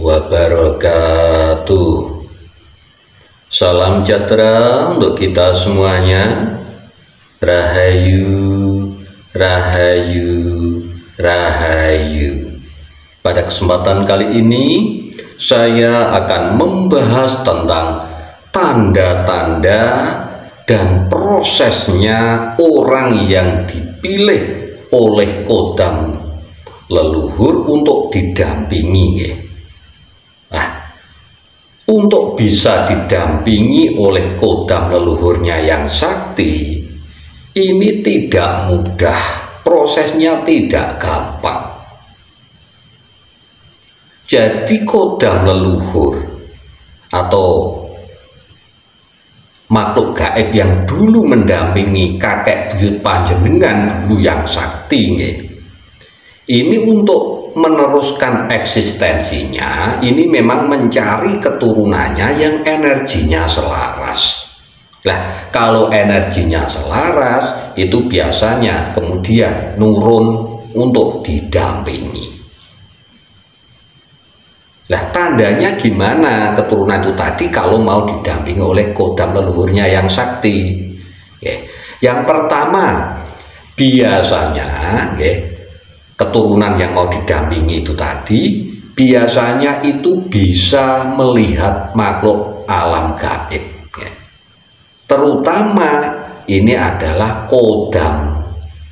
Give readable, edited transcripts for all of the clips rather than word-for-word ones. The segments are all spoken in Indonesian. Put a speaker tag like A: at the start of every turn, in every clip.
A: wabarakatuh. Salam sejahtera untuk kita semuanya. Rahayu, rahayu, rahayu. Pada kesempatan kali ini saya akan membahas tentang tanda-tanda dan prosesnya orang yang dipilih oleh kodam leluhur untuk didampingi. Nah, untuk bisa didampingi oleh kodam leluhurnya yang sakti, ini tidak mudah, prosesnya tidak gampang. Jadi kodam leluhur atau makhluk gaib yang dulu mendampingi kakek buyut panjenengan dulu yang sakti, ini untuk meneruskan eksistensinya, ini memang mencari keturunannya yang energinya selaras. Nah, kalau energinya selaras, itu biasanya kemudian nurun untuk didampingi. Nah, tandanya gimana keturunan itu tadi kalau mau didampingi oleh kodam leluhurnya yang sakti? Yang pertama, biasanya keturunan yang mau didampingi itu tadi biasanya itu bisa melihat makhluk alam gaib, terutama ini adalah kodam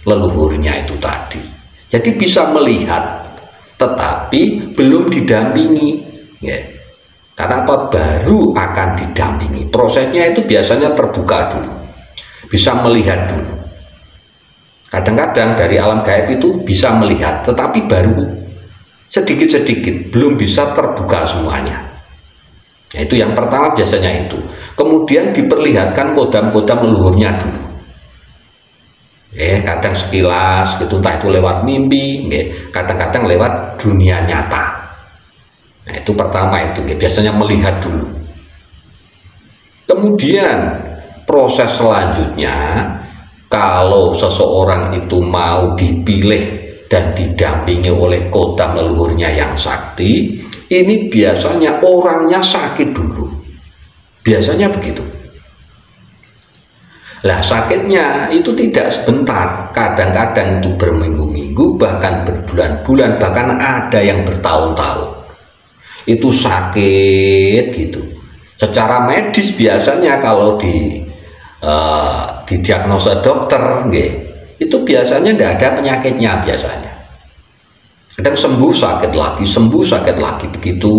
A: leluhurnya itu tadi. Jadi bisa melihat tetapi belum didampingi, karena apa? Baru akan didampingi. Prosesnya itu biasanya terbuka dulu, bisa melihat dulu. Kadang-kadang dari alam gaib itu bisa melihat, tetapi baru sedikit-sedikit, belum bisa terbuka semuanya. Nah, itu yang pertama biasanya itu. Kemudian diperlihatkan kodam-kodam leluhurnya dulu. Kadang sekilas, gitu, entah itu lewat mimpi, kadang-kadang lewat dunia nyata. Nah, itu pertama itu, biasanya melihat dulu. Kemudian proses selanjutnya, kalau seseorang itu mau dipilih dan didampingi oleh kodam leluhurnya yang sakti, ini biasanya orangnya sakit dulu. Biasanya begitu. Lah, sakitnya itu tidak sebentar, kadang-kadang itu berminggu-minggu, bahkan berbulan-bulan, bahkan ada yang bertahun-tahun. Itu sakit gitu. Secara medis biasanya kalau didiagnosa dokter, itu biasanya tidak ada penyakitnya biasanya. Kadang sembuh sakit lagi begitu.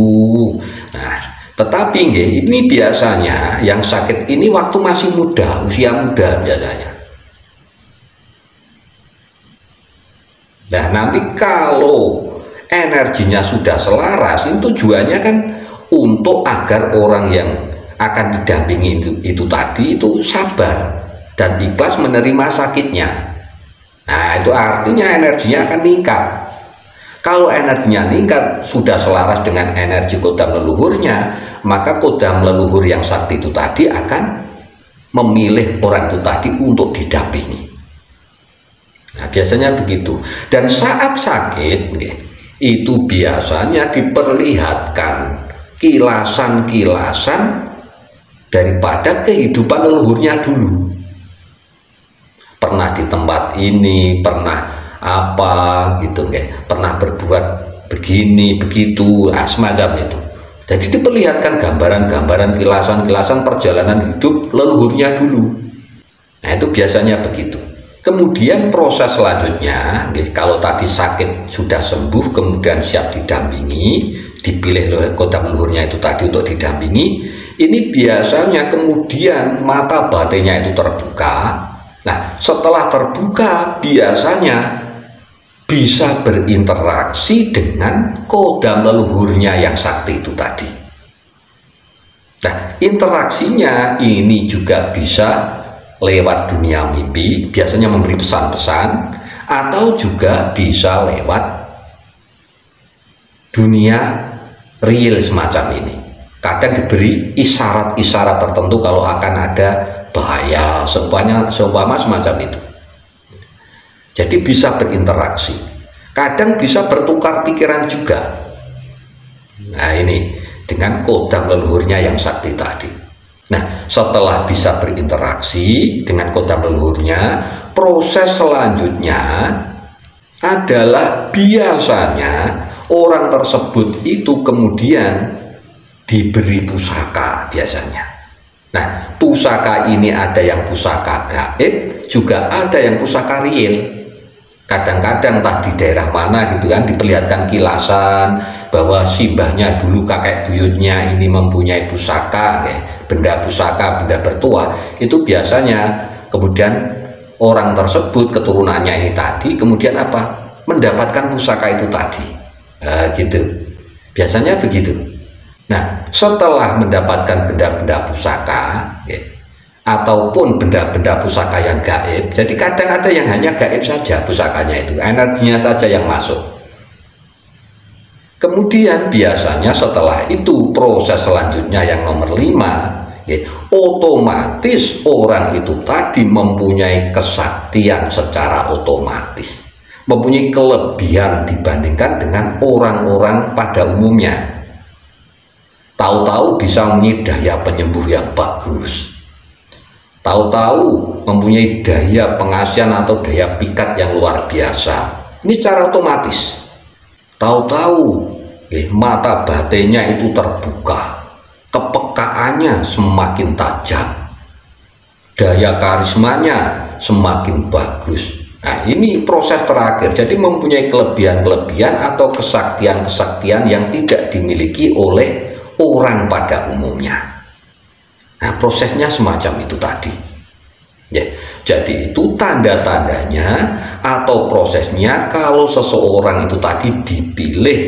A: Nah, tetapi ini biasanya yang sakit ini waktu masih muda, usia muda biasanya. Nah, nanti kalau energinya sudah selaras, itu tujuannya kan untuk agar orang yang akan didampingi itu tadi itu sabar dan ikhlas menerima sakitnya. Nah, itu artinya energinya akan meningkat. Kalau energinya meningkat, sudah selaras dengan energi kodam leluhurnya, maka kodam leluhur yang sakti itu tadi akan memilih orang itu tadi untuk didampingi. Nah, biasanya begitu. Dan saat sakit, itu biasanya diperlihatkan kilasan-kilasan daripada kehidupan leluhurnya dulu. Pernah di tempat ini, pernah apa gitu, pernah berbuat begini begitu, semacam itu. Jadi diperlihatkan gambaran-gambaran, kilasan-kilasan perjalanan hidup leluhurnya dulu. Nah, itu biasanya begitu. Kemudian proses selanjutnya, kalau tadi sakit sudah sembuh, kemudian siap didampingi, dipilih oleh kodam leluhurnya itu tadi untuk didampingi, ini biasanya kemudian mata batinnya itu terbuka. Nah, setelah terbuka biasanya bisa berinteraksi dengan kodam leluhurnya yang sakti itu tadi. Nah, interaksinya ini juga bisa lewat dunia mimpi, biasanya memberi pesan-pesan, atau juga bisa lewat dunia real semacam ini. Kadang diberi isyarat-isyarat tertentu kalau akan ada bahaya, seumpama semacam itu. Jadi bisa berinteraksi. Kadang bisa bertukar pikiran juga. Nah ini dengan kodam leluhurnya yang sakti tadi. Nah setelah bisa berinteraksi dengan kodam leluhurnya, proses selanjutnya adalah biasanya orang tersebut itu kemudian diberi pusaka biasanya. Nah, pusaka ini ada yang pusaka gaib, juga ada yang pusaka real. Kadang-kadang entah di daerah mana gitu kan diperlihatkan kilasan bahwa simbahnya dulu kakek buyutnya ini mempunyai pusaka, benda pusaka, benda bertuah. Itu biasanya kemudian orang tersebut keturunannya ini tadi kemudian apa? Mendapatkan pusaka itu tadi. Gitu. Biasanya begitu. Nah, setelah mendapatkan benda-benda pusaka, ataupun benda-benda pusaka yang gaib, jadi kadang ada yang hanya gaib saja pusakanya itu, energinya saja yang masuk. Kemudian biasanya setelah itu proses selanjutnya yang nomor 5, otomatis orang itu tadi mempunyai kesaktian secara otomatis, mempunyai kelebihan dibandingkan dengan orang-orang pada umumnya. Tahu-tahu bisa mempunyai daya penyembuh yang bagus, tahu-tahu mempunyai daya pengasihan atau daya pikat yang luar biasa. Ini secara otomatis. Tahu-tahu mata batinnya itu terbuka, kepekaannya semakin tajam, daya karismanya semakin bagus. Nah ini proses terakhir, jadi mempunyai kelebihan-kelebihan atau kesaktian-kesaktian yang tidak dimiliki oleh orang pada umumnya. Nah prosesnya semacam itu tadi ya. Jadi itu tanda-tandanya atau prosesnya kalau seseorang itu tadi dipilih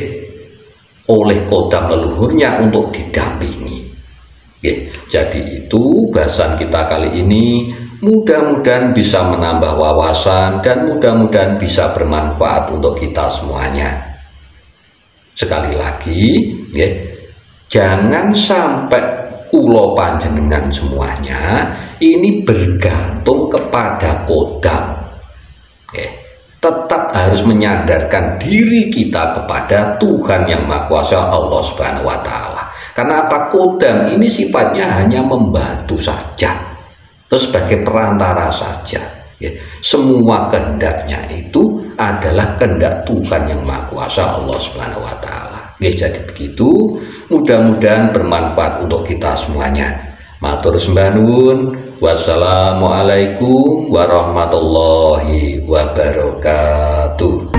A: oleh kodam leluhurnya untuk didampingi ya. Jadi itu bahasan kita kali ini, mudah-mudahan bisa menambah wawasan dan mudah-mudahan bisa bermanfaat untuk kita semuanya. Sekali lagi ya, jangan sampai kulo panjenengan semuanya ini bergantung kepada kodam. Tetap harus menyadarkan diri kita kepada Tuhan yang Maha Kuasa, Allah Subhanahu wa Ta'ala. Karena apa? Kodam ini sifatnya hanya membantu saja, terus sebagai perantara saja. Semua kehendaknya itu adalah kehendak Tuhan yang Maha Kuasa, Allah Subhanahu wa Ta'ala. Jadi begitu, mudah-mudahan bermanfaat untuk kita semuanya. Matur sembah nuwun. Wassalamualaikum warahmatullahi wabarakatuh.